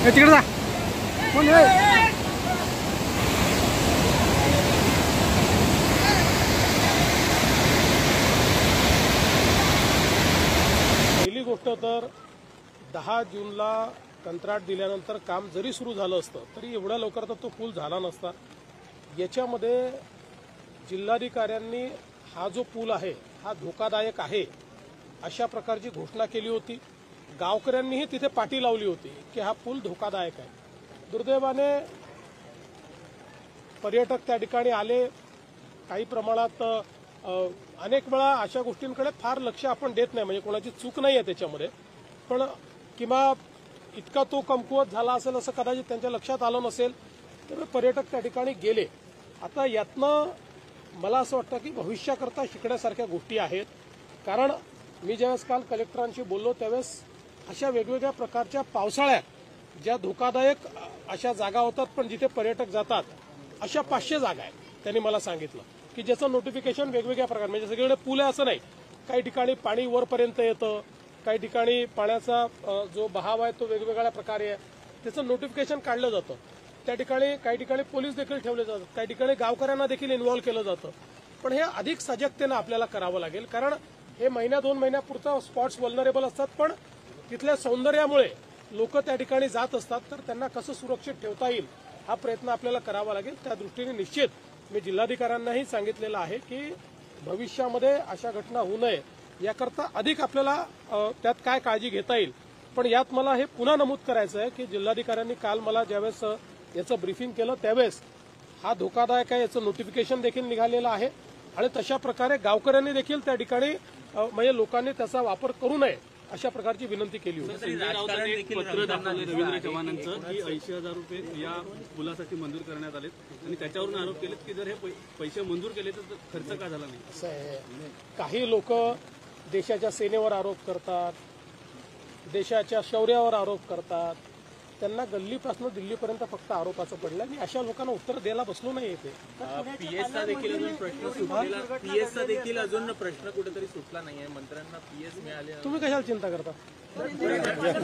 तिकडे जा कोण आहे? पहिली गोष्ट तर 10 जूनला कंत्राट दिल्यानंतर काम जरी सुरू झालं असतं तरी एवढ्या लवकर तर तो पूल झाला नसता। याच्यामध्ये जिल्हाधिकाऱ्यांनी हा जो पूल आहे हा धोकादायक आहे अशा प्रकारची घोषणा केली होती। गावकऱ्यांनीही तिथे पाटी लावली होती की हा पूल धोकादायक आहे। दुर्दैवाने पर्यटक त्या ठिकाणी आले, काही प्रमाणात अनेक वेळा अशा गोष्टींकडे फार लक्ष आपण देत नाही, म्हणजे कोणाची चूक नाही आहे त्याच्यामध्ये, पण किंवा इतका तो कमकुवत झाला असेल असं कदाचित त्यांच्या लक्षात आलं नसेल, तर पर्यटक त्या ठिकाणी गेले। आता यातनं मला असं वाटतं की भविष्याकरता शिकण्यासारख्या गोष्टी आहेत, कारण मी ज्यावेळेस काल कलेक्टरांशी बोललो त्यावेळेस अशा वेगवेगळ्या प्रकारच्या पावसाळ्यात ज्या धोकादायक अशा जागा होतात पण जिथे पर्यटक जातात अशा 500 जागा आहेत त्यांनी मला सांगितलं की ज्याचं नोटिफिकेशन वेगवेगळ्या प्रकार, म्हणजे सगळीकडे पूल आहे असं नाही, काही ठिकाणी पाणी वरपर्यंत येतं, काही ठिकाणी पाण्याचा जो बहाव आहे तो वेगवेगळ्या प्रकारे आहे, त्याचं नोटिफिकेशन काढलं जातं। त्या ठिकाणी काही ठिकाणी पोलीस देखील ठेवले जातात, काही ठिकाणी गावकऱ्यांना देखील इन्व्हॉल्व केलं जातं। पण हे अधिक सजगतेनं आपल्याला करावं लागेल, कारण हे महिन्या 2 महिन्यापुरता स्पॉट्स वल्नरेबल असतात, पण तिथल्या सौंदर्यामुळे लोक त्या ठिकाणी जात असतात, तर त्यांना कसं सुरक्षित ठेवता येईल हा प्रयत्न आपल्याला करावा लागेल। त्या दृष्टीने निश्चित मी जिल्हाधिकाऱ्यांनाही सांगितलेलं आहे की भविष्यामध्ये अशा घटना होऊ नये याकरता अधिक आपल्याला त्यात काय काळजी घेता येईल। पण यात मला हे पुन्हा नमूद करायचं आहे की जिल्हाधिकाऱ्यांनी काल मला ज्यावेळेस याचं ब्रीफिंग केलं त्यावेळेस हा धोकादायक आहे याचं नोटिफिकेशन देखील निघालेलं आहे आणि तशा प्रकारे गावकऱ्यांनी देखील त्या ठिकाणी म्हणजे लोकांनी त्याचा वापर करू नये अशा प्रकारची विनंती केली होती। पत्र दाखवले रवींद्र चव्हाणांचं की 80,000 रुपये या पुलासाठी मंजूर करण्यात आले आणि त्याच्यावरून आरोप केलेत की जर हे पैसे मंजूर केले तर खर्च का झाला नाही। असं आहे, काही लोक देशाच्या सेनेवर आरोप करतात, देशाच्या शौर्यावर आरोप करतात, त्यांना गल्लीपासून दिल्लीपर्यंत फक्त आरोपाचं पडलं आणि अशा लोकांना उत्तर द्यायला बसलो नाही येते। पीएसचा देखील अजून प्रश्न सुटलेला, पीएसचा देखील अजून प्रश्न कुठेतरी सुटला नाहीये, मंत्र्यांना पीएस मिळाले, तुम्ही कशाला चिंता करता?